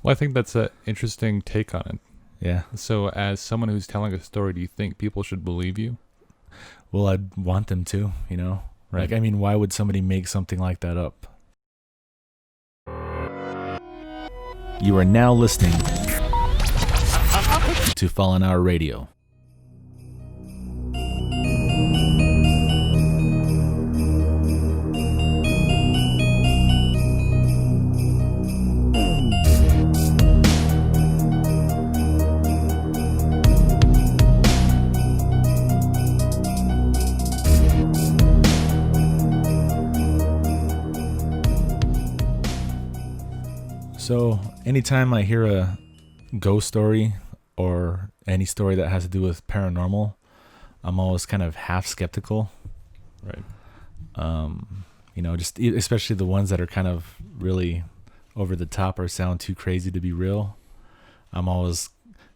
Well, I think that's an interesting take on it. Yeah. So, as someone who's telling a story, do you think people should believe you? Well, I'd want them to, you know? Right. Like, I mean, why would somebody make something like that up? You are now listening to Fallen Hour Radio. So, anytime I hear a ghost story or any story that has to do with paranormal, I'm always kind of half skeptical. Right. You know, just especially the ones that are kind of really over the top or sound too crazy to be real. I'm always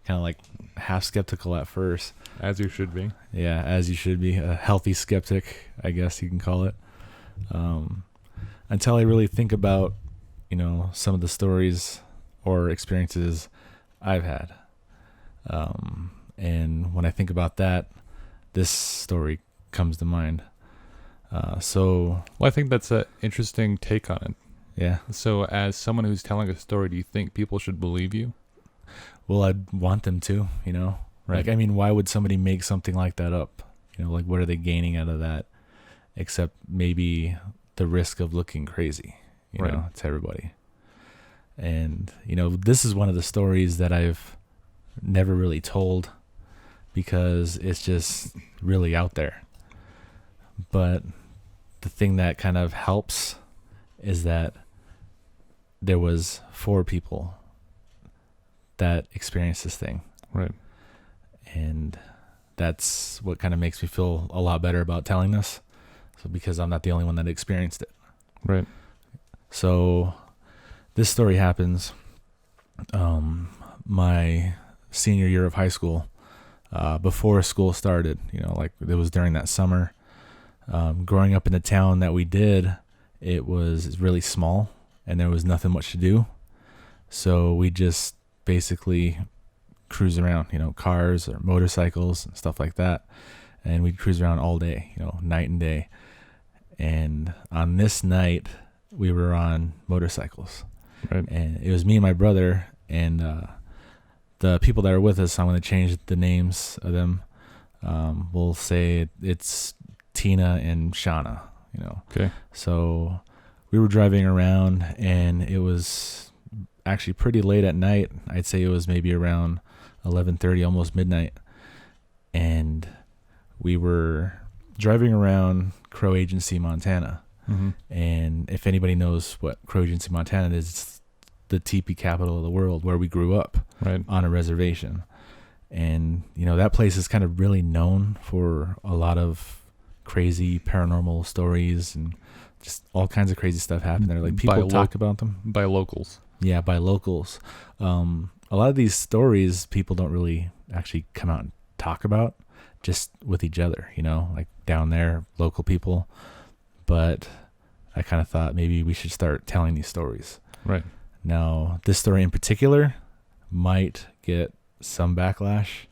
kind of like half skeptical at first. As you should be. Yeah, as you should be. A healthy skeptic, I guess you can call it. Until I really think about, you know, some of the stories or experiences I've had. And when I think about that, this story comes to mind. Well, I think that's an interesting take on it. Yeah. So, as someone who's telling a story, do you think people should believe you? Well, I'd want them to, you know? Right. Like, I mean, why would somebody make something like that up? You know, like, what are they gaining out of that? Except maybe the risk of looking crazy, you know, to everybody. And, you know, this is one of the stories that I've never really told because it's just really out there. But the thing that kind of helps is that there was 4 people that experienced this thing. Right. And that's what kind of makes me feel a lot better about telling this. So because I'm not the only one that experienced it. Right. So this story happens my senior year of high school, before school started, you know, like it was during that summer. Growing up in the town that we did, it was really small and there was nothing much to do. So we just basically cruise around, you know, cars or motorcycles and stuff like that. And we'd cruise around all day, you know, night and day. And on this night, we were on motorcycles. Right. And it was me and my brother and the people that are with us. I'm going to change the names of them. We'll say it's Tina and Shauna, you know. Okay. So we were driving around and it was actually pretty late at night. I'd say it was maybe around 11:30, almost midnight. And we were driving around Crow Agency, Montana. Mm-hmm. And if anybody knows what Crow Agency, Montana is, it's the teepee capital of the world where we grew up, right, on a reservation. And, you know, that place is kind of really known for a lot of crazy paranormal stories and just all kinds of crazy stuff happen there. Like people talk about them. By locals. Yeah, by locals. A lot of these stories people don't really actually come out and talk about, just with each other, you know, like down there, local people. But I kind of thought maybe we should start telling these stories. Right. Now, this story in particular might get some backlash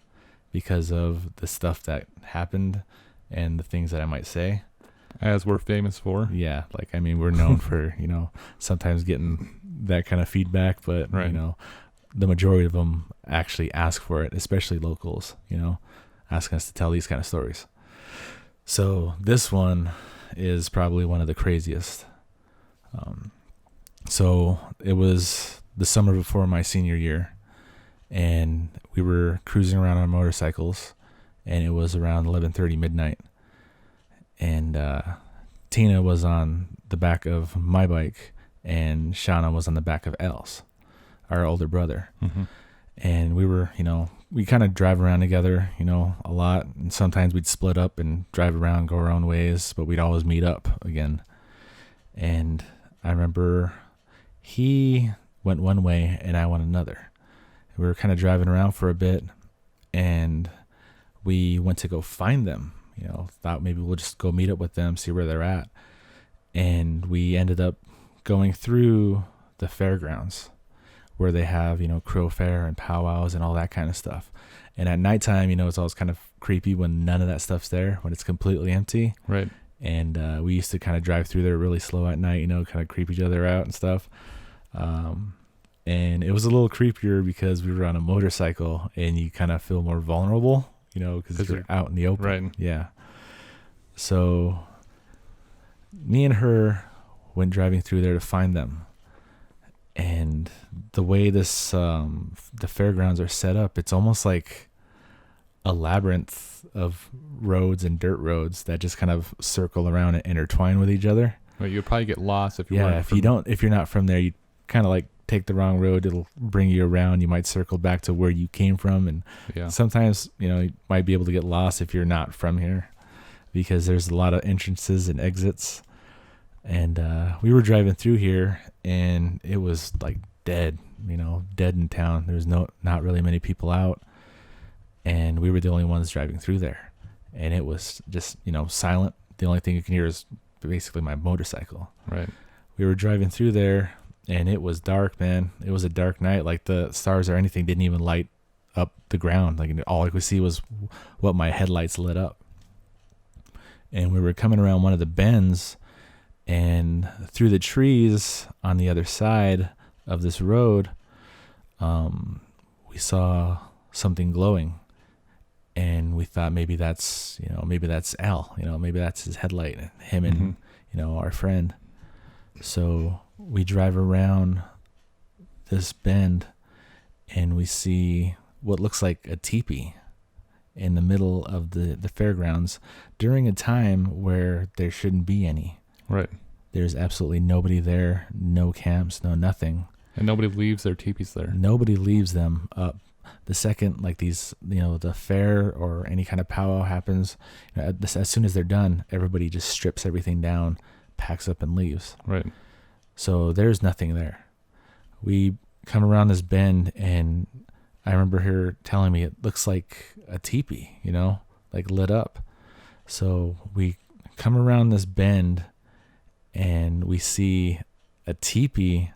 because of the stuff that happened and the things that I might say. As we're famous for. Yeah, like, I mean, we're known for, you know, sometimes getting that kind of feedback, but, right, you know, the majority of them actually ask for it, especially locals, you know, asking us to tell these kind of stories. So this one is probably one of the craziest. So it was the summer before my senior year, and we were cruising around on motorcycles, and it was around 11:30 midnight. And Tina was on the back of my bike, and Shauna was on the back of Elle's, our older brother. Mm-hmm. And we were, you know, we kind of drive around together, you know, a lot. And sometimes we'd split up and drive around, go our own ways, but we'd always meet up again. And I remember he went one way and I went another. We were kind of driving around for a bit, and we went to go find them. You know, thought maybe we'll just go meet up with them, see where they're at. And we ended up going through the Fairgrounds, where they have, crow fair and powwows and all that kind of stuff. And at nighttime, it's always kind of creepy when none of that stuff's there, when it's completely empty. Right. And we used to kind of drive through there really slow at night, kind of creep each other out and stuff. And it was a little creepier because we were on a motorcycle and you kind of feel more vulnerable, because you're out in the open. Right. Yeah. So me and her went driving through there to find them. And the way the fairgrounds are set up, it's almost like a labyrinth of roads and dirt roads that just kind of circle around and intertwine with each other. Well, you'd probably get lost if you weren't if you're not from there, you kind of like take the wrong road. It'll bring you around. You might circle back to where you came from, and sometimes you might be able to get lost if you're not from here, because there's a lot of entrances and exits. And we were driving through here, and it was like dead in town. There was not really many people out, and we were the only ones driving through there, and it was just silent. The only thing you can hear is basically my motorcycle. Right. We were driving through there, and it was dark, man. It was a dark night. Like the stars or anything didn't even light up the ground. Like all I could see was what my headlights lit up. And we were coming around one of the bends, and through the trees on the other side of this road, we saw something glowing. And we thought maybe that's Al, maybe that's his headlight, him and, our friend. So we drive around this bend, and we see what looks like a teepee in the middle of the fairgrounds during a time where there shouldn't be any. Right. There's absolutely nobody there, no camps, no nothing. And nobody leaves their teepees there. Nobody leaves them up. The second, like these, the fair or any kind of powwow happens, as soon as they're done, everybody just strips everything down, packs up and leaves. Right. So there's nothing there. We come around this bend, and I remember her telling me it looks like a teepee, like lit up. So we come around this bend, and we see a teepee,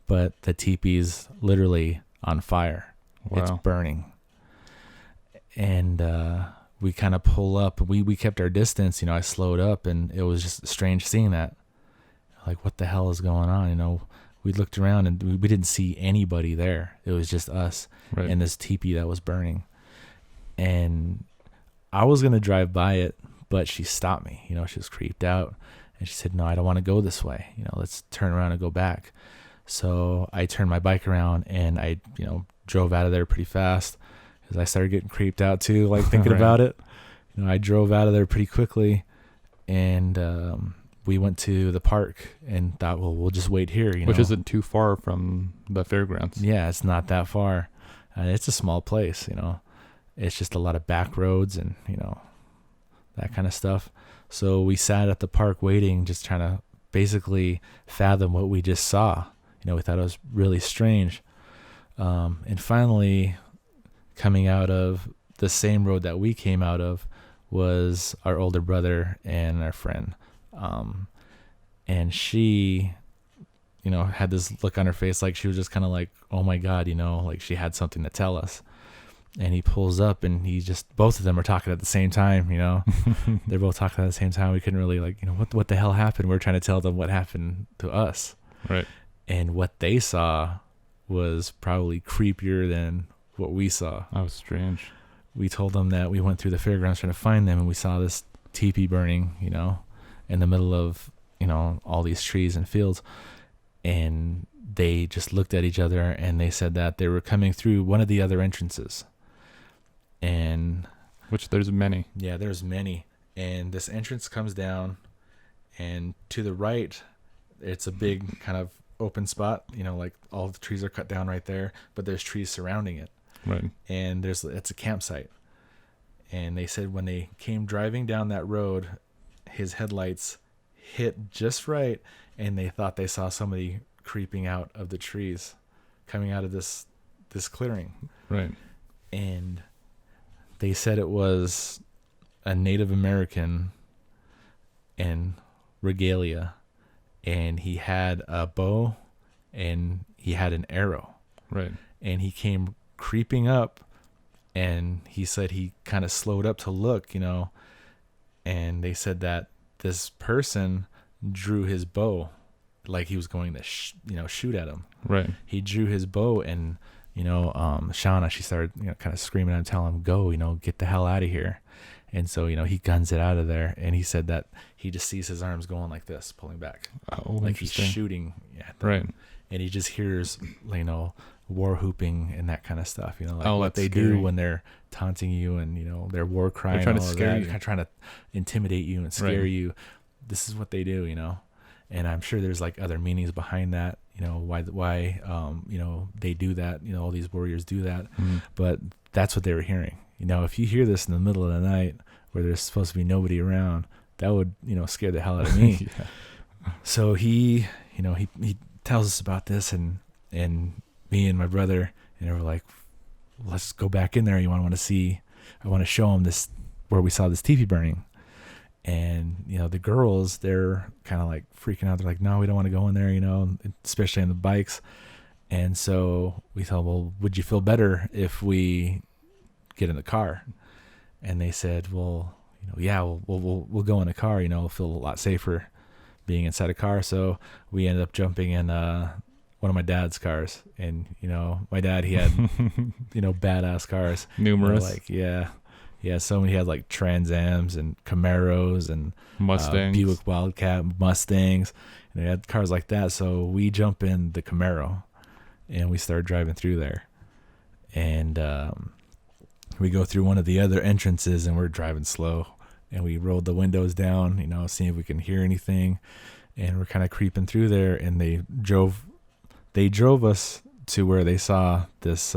but the teepee's literally on fire. Wow. It's burning. And we kind of pull up. We kept our distance. I slowed up, and it was just strange seeing that. Like, what the hell is going on? We looked around, and we didn't see anybody there. It was just us and this teepee that was burning. And I was going to drive by it, but she stopped me. She was creeped out. And she said, no, I don't want to go this way. Let's turn around and go back. So I turned my bike around, and I, drove out of there pretty fast, because I started getting creeped out too, like thinking about it. I drove out of there pretty quickly, and we went to the park and thought, well, we'll just wait here. Which isn't too far from the fairgrounds. Yeah, it's not that far. It's a small place, It's just a lot of back roads and, that kind of stuff. So we sat at the park waiting, just trying to basically fathom what we just saw. We thought it was really strange. And finally, coming out of the same road that we came out of was our older brother and our friend. And she, had this look on her face like she was just kind of like, oh my God, like she had something to tell us. And he pulls up, and both of them are talking at the same time, They're both talking at the same time. We couldn't really what the hell happened? We're trying to tell them what happened to us. Right. And what they saw was probably creepier than what we saw. That was strange. We told them that we went through the fairgrounds trying to find them, and we saw this teepee burning, in the middle of, all these trees and fields. And they just looked at each other, and they said that they were coming through one of the other entrances. And which there's many. Yeah, there's many. And this entrance comes down, and to the right, it's a big kind of open spot, like all the trees are cut down right there, but there's trees surrounding it. Right. And it's a campsite. And they said when they came driving down that road, his headlights hit just right, and they thought they saw somebody creeping out of the trees, coming out of this clearing. Right. And they said it was a Native American in regalia, and he had a bow and he had an arrow. Right. And he came creeping up, and he said he kind of slowed up to look, and they said that this person drew his bow like he was going to shoot at him. Right. He drew his bow, and Shauna, she started kind of screaming and telling him, go, get the hell out of here. And so he guns it out of there, and he said that he just sees his arms going like this, pulling back, like he's shooting at them. Right. And he just hears war whooping and that kind of stuff, like what they scary. do when they're taunting you, and their war crying, they're trying to scare you, kind of trying to intimidate you and scare you. This is what they do, and I'm sure there's like other meanings behind that, why they do that, all these warriors do that. But that's what they were hearing. If you hear this in the middle of the night where there's supposed to be nobody around, that would scare the hell out of me. Yeah. So he tells us about this, and me and my brother, and we're like, let's go back in there. I want to show him this, where we saw this teepee burning. And the girls, they're kind of like freaking out. They're like, no, we don't want to go in there, especially on the bikes. And so we thought, well, would you feel better if we get in the car? And they said, well, yeah, we'll go in the car, we'll feel a lot safer being inside a car. So we ended up jumping in one of my dad's cars, and my dad, he had badass cars, numerous, so he had like Trans Ams and Camaros and Mustangs, Buick Wildcat, Mustangs, and they had cars like that. So we jump in the Camaro, and we start driving through there, and we go through one of the other entrances, and we're driving slow, and we rolled the windows down, seeing if we can hear anything, and we're kind of creeping through there, and they drove us to where they saw this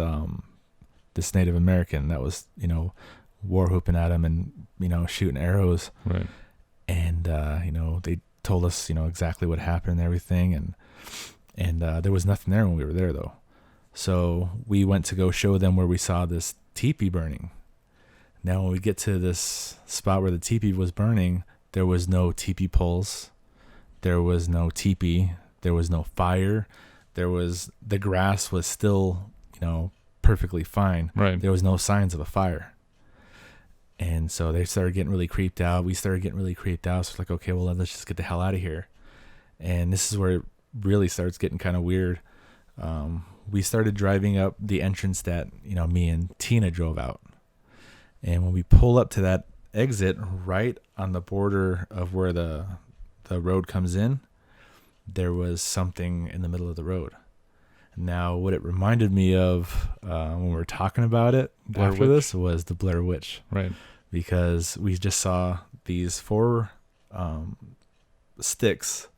Native American that was war whooping at him and shooting arrows. Right. And they told us exactly what happened and everything, and there was nothing there when we were there though. So we went to go show them where we saw this teepee burning. Now when we get to this spot where the teepee was burning, there was no teepee poles, there was no teepee, there was no fire, the grass was still perfectly fine. Right. There was no signs of a fire. And so they started getting really creeped out. We started getting really creeped out. So it's like, okay, well, let's just get the hell out of here. And this is where it really starts getting kind of weird. We started driving up the entrance that, me and Tina drove out. And when we pull up to that exit right on the border of where the road comes in, there was something in the middle of the road. Now, what it reminded me of when we were talking about it after this was the Blair Witch. Right. Because we just saw these 4 sticks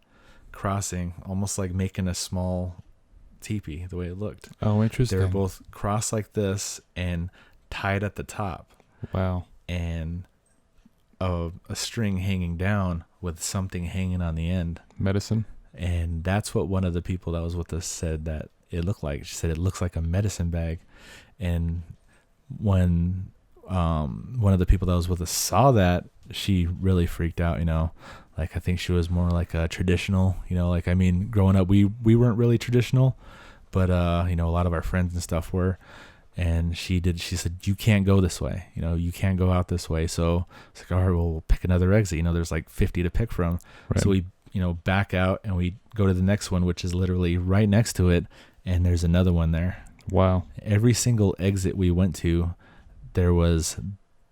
crossing, almost like making a small teepee, the way it looked. Oh, interesting. They were both crossed like this and tied at the top. Wow. And a string hanging down with something hanging on the end. Medicine? And that's what one of the people that was with us said that it looked like. She said it looks like a medicine bag. And when one of the people that was with us saw that, she really freaked out, like I think she was more like a traditional, growing up we weren't really traditional, but a lot of our friends and stuff were. And she said, you can't go this way, you can't go out this way. So it's like, all right, well, we'll pick another exit, there's like 50 to pick from. Right. So we back out and we go to the next one, which is literally right next to it, and there's another one there. Wow. Every single exit we went to, there was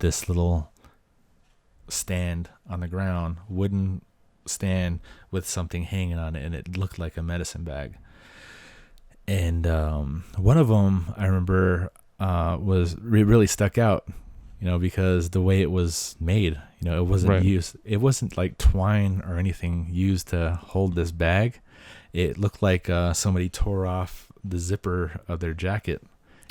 this little stand on the ground, wooden stand with something hanging on it, and it looked like a medicine bag. And one of them I remember really stuck out, because the way it was made, it wasn't used. It wasn't like twine or anything used to hold this bag. It looked like somebody tore off the zipper of their jacket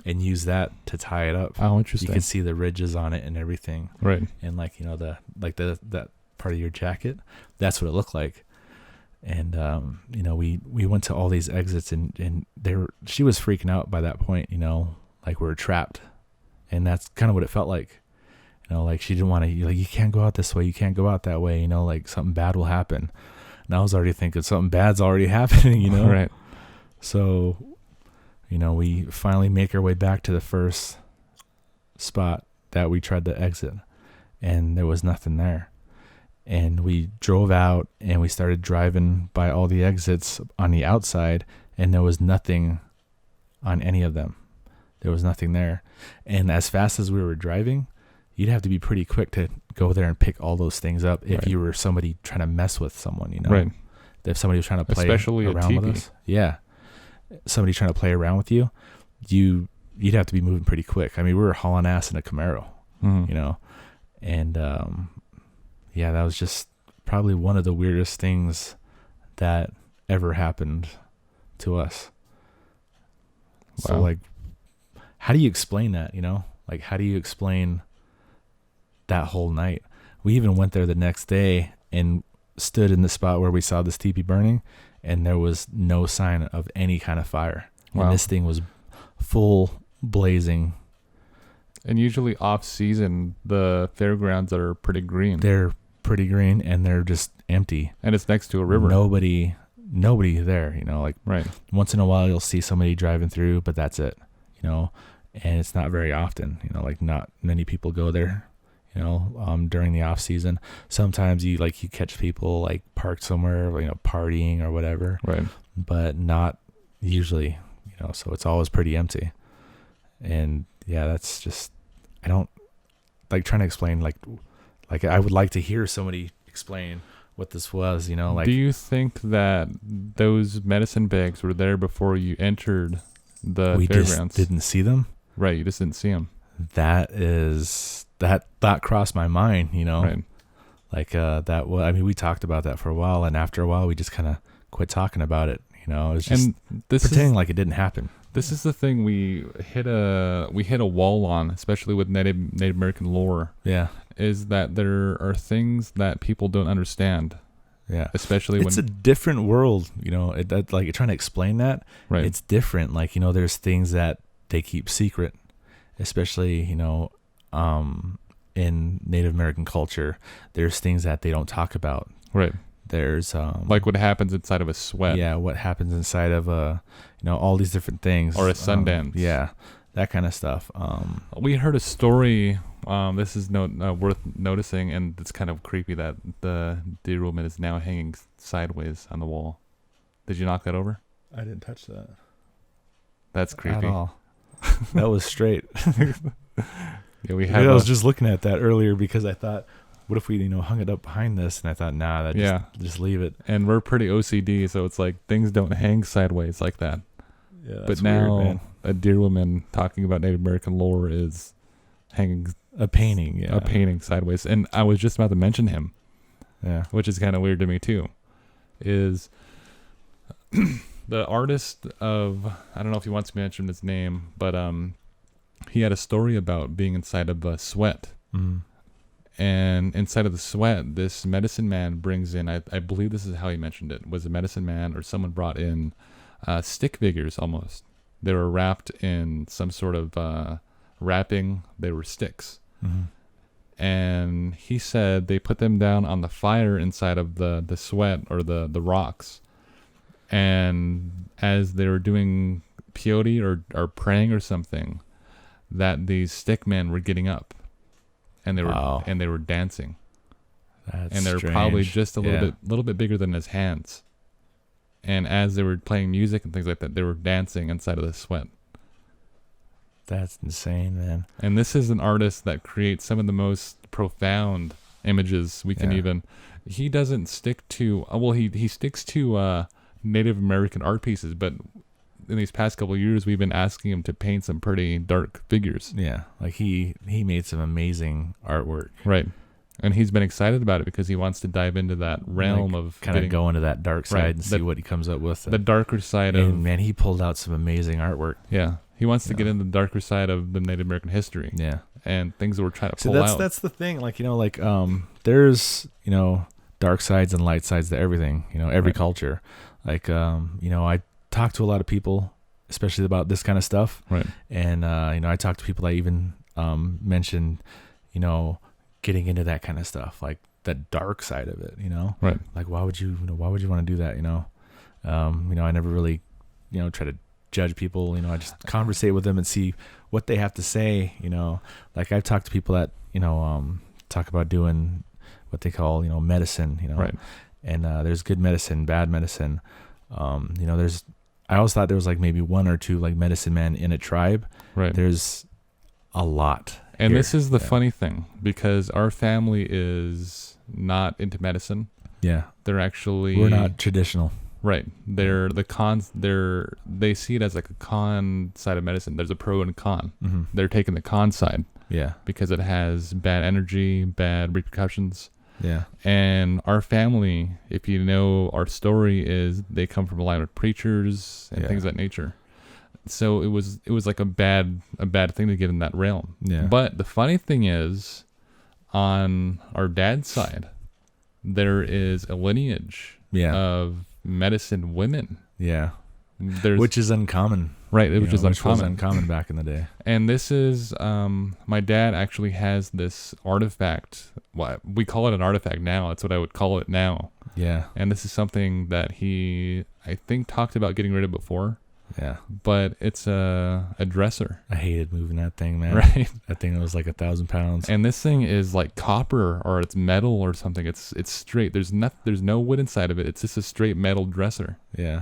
and used that to tie it up. Oh, interesting. You could see the ridges on it and everything. Right. And that part of your jacket, that's what it looked like. And we went to all these exits, and she was freaking out by that point, like we were trapped. And that's kind of what it felt like. Like she didn't want to, you can't go out this way, you can't go out that way, like something bad will happen. And I was already thinking something bad's already happening, Right. So, we finally make our way back to the first spot that we tried to exit, and there was nothing there. And we drove out and we started driving by all the exits on the outside, and there was nothing on any of them. There was nothing there. And as fast as we were driving, you'd have to be pretty quick to go there and pick all those things up if you were somebody trying to mess with someone, Right. If somebody was trying to play Especially around with us. Yeah. Somebody trying to play around with you, you'd have to be moving pretty quick. I mean, we were hauling ass in a Camaro, and that was just probably one of the weirdest things that ever happened to us. Wow. So, like, how do you explain that, Like, how do you explain that whole night? We even went there the next day and stood in the spot where we saw this teepee burning, and there was no sign of any kind of fire. Wow. And this thing was full blazing. And usually off season, the fairgrounds are pretty green. They're pretty green, and they're just empty. And it's next to a river. Nobody there, right. Once in a while you'll see somebody driving through, but that's it, and it's not very often, like not many people go there, during the off season. Sometimes you catch people like parked somewhere, partying or whatever, right? But not usually, so it's always pretty empty. And yeah, that's just, I don't like trying to explain, like I would like to hear somebody explain what this was, Do you think that those medicine bags were there before you entered the fairgrounds? We just didn't see them. Right, you just didn't see them. That thought crossed my mind, Right. We talked about that for a while, and after a while we just kind of quit talking about it. It was just pretending like it didn't happen. This is the thing we hit a wall on, especially with Native American lore. Yeah, is that there are things that people don't understand. Yeah, especially it's a different world. Like you're trying to explain that. Right, it's different. Like there's things that they keep secret, especially in Native American culture. There's things that they don't talk about. Right. There's like what happens inside of a sweat. Yeah, what happens inside of all these different things. Or a Sundance. Yeah, that kind of stuff. We heard a story. This is worth noticing, and it's kind of creepy that the deer woman is now hanging sideways on the wall. Did you knock that over? I didn't touch that. That's creepy. At all. That was straight. Yeah, I was just looking at that earlier because I thought, what if we, hung it up behind this? And I thought, nah, just leave it. And we're pretty OCD, so it's like things don't hang sideways like that. Yeah, but now weird, a deer woman talking about Native American lore is hanging a painting sideways. And I was just about to mention him. Yeah, which is kind of weird to me too. Is the artist of, I don't know if he wants to mention his name, but he had a story about being inside of a sweat. Mm. And inside of the sweat, this medicine man brings in, I believe this is how he mentioned it, was a medicine man or someone brought in stick figures almost. They were wrapped in some sort of wrapping. They were sticks. Mm-hmm. And he said they put them down on the fire inside of the sweat or the rocks. And as they were doing peyote or praying or something, that these stick men were getting up. And they were dancing. That's and they were strange. Probably just a little bit bigger than his hands. And as they were playing music and things like that, they were dancing inside of the sweat. That's insane, man. And this is an artist that creates some of the most profound images we can even. He doesn't stick to. He sticks to Native American art pieces, but in these past couple of years, we've been asking him to paint some pretty dark figures. Yeah, like he made some amazing artwork. Right. And he's been excited about it because he wants to dive into that realm of kind of go into that dark side and see what he comes up with. The darker side and man, he pulled out some amazing artwork. Yeah. He wants to get into the darker side of the Native American history. Yeah. And things that we're trying to pull out. So that's the thing. Like, there's, dark sides and light sides to everything, every culture. Like, I talk to a lot of people, especially about this kind of stuff. Right. And, I talk to people that even mentioned, getting into that kind of stuff, like the dark side of it, Right. Like, why would you want to do that, I never really, try to judge people. You know, I just conversate with them and see what they have to say. You know, like I've talked to people that, you know, talk about doing what they call, you know, medicine, you know, Right. And there's good medicine, bad medicine. You know, I always thought there was like maybe one or two like medicine men in a tribe. Right. There's a lot. And here. this is the funny thing, because our family is not into medicine. Yeah. We're not traditional. Right. They see it as like a con side of medicine. There's a pro and a con. Mm-hmm. They're taking the con side. Yeah. Because it has bad energy, bad repercussions. Yeah. And our family, if you know our story, is they come from a line of preachers and things of that nature. So it was like a bad thing to get in that realm. Yeah. But the funny thing is, on our dad's side, there is a lineage of medicine women. Yeah. Which is uncommon. Right, which was uncommon back in the day. And this is, my dad actually has this artifact. Well, we call it an artifact now. That's what I would call it now. Yeah. And this is something that he, I think, talked about getting rid of before. Yeah. But it's a dresser. I hated moving that thing, man. Right. That thing was like 1,000 pounds. And this thing is like copper, or it's metal or something. It's straight. There's no wood inside of it. It's just a straight metal dresser. Yeah.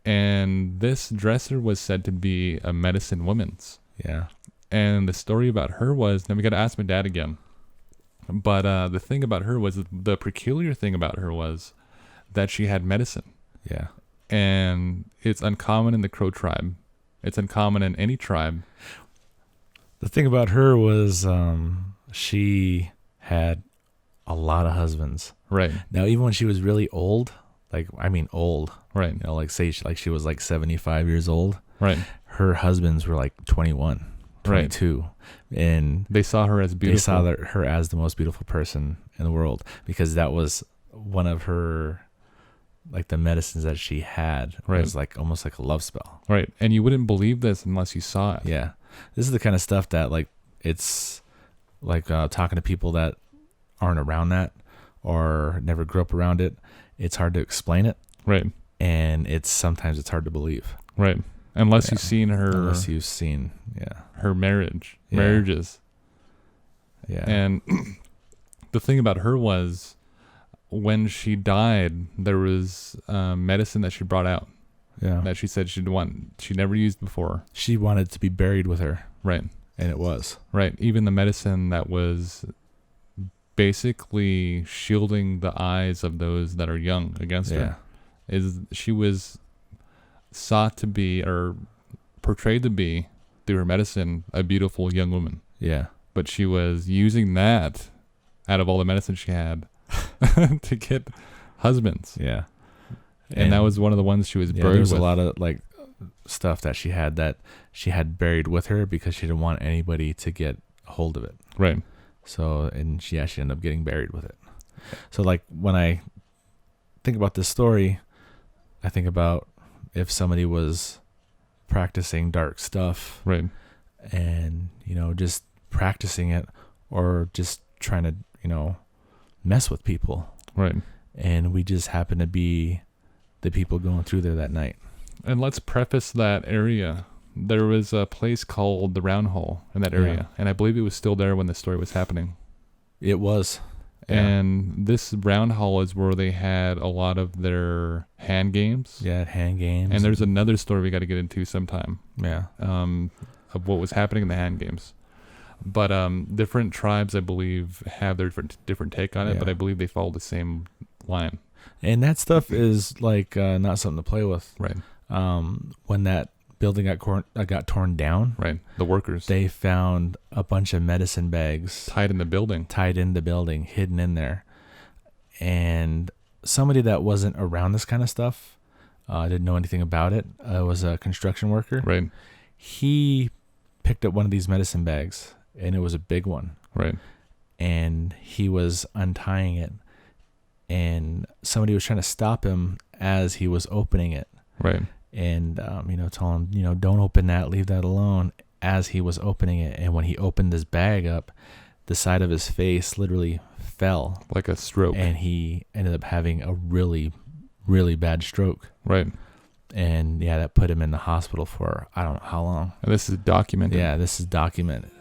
And this dresser was said to be a medicine woman's. Yeah. And the story about her was, now we got to ask my dad again. But the thing about her was, the peculiar thing about her was that she had medicine. Yeah. And it's uncommon in the Crow tribe. It's uncommon in any tribe. The thing about her was she had a lot of husbands. Right. Now, even when she was really old, old. Right. You know, like say she was like 75 years old. Right. Her husbands were like 21, 22. Right. And they saw her as beautiful. They saw her as the most beautiful person in the world, because that was one of her, like, the medicines that she had. Right. It was like almost like a love spell. Right. And you wouldn't believe this unless you saw it. Yeah. This is the kind of stuff that, like, it's like talking to people that aren't around that or never grew up around it. It's hard to explain it. Right. And sometimes it's hard to believe. Right. Unless you've seen her. Unless you've seen, her marriages. Yeah. And the thing about her was, when she died, there was medicine that she brought out. Yeah. That she said she never used before. She wanted to be buried with her. Right. And it was. Right. Even the medicine that was basically shielding the eyes of those that are young against her. She was sought to be, or portrayed to be, through her medicine, a beautiful young woman. Yeah. But she was using that, out of all the medicine she had, to get husbands. Yeah. And that was one of the ones she was buried with. There was a lot of, like, stuff that she had buried with her because she didn't want anybody to get a hold of it. Right. So, and she ended up getting buried with it. So, like, when I think about this story, I think about if somebody was practicing dark stuff. Right. And, you know, just practicing it, or just trying to, you know, mess with people. Right. And we just happen to be the people going through there that night. And let's preface that area. There was a place called the Round Hole in that area, and I believe it was still there when the story was happening. It was. And this Round Hole is where they had a lot of their hand games. Yeah, hand games. And there's another story we got to get into sometime. Yeah. Of what was happening in the hand games. But different tribes, I believe, have their different take on it, but I believe they follow the same line. And that stuff is like not something to play with. Right. When that building got torn down, right, the workers, they found a bunch of medicine bags tied in the building, hidden in there. And somebody that wasn't around this kind of stuff, didn't know anything about it, was a construction worker. Right. He picked up one of these medicine bags, and it was a big one. Right. And he was untying it, and somebody was trying to stop him as he was opening it. Right. And, told him, don't open that, leave that alone, as he was opening it. And when he opened this bag up, the side of his face literally fell. Like a stroke. And he ended up having a really, really bad stroke. Right. And yeah, that put him in the hospital for I don't know how long. And this is documented. Yeah, this is documented.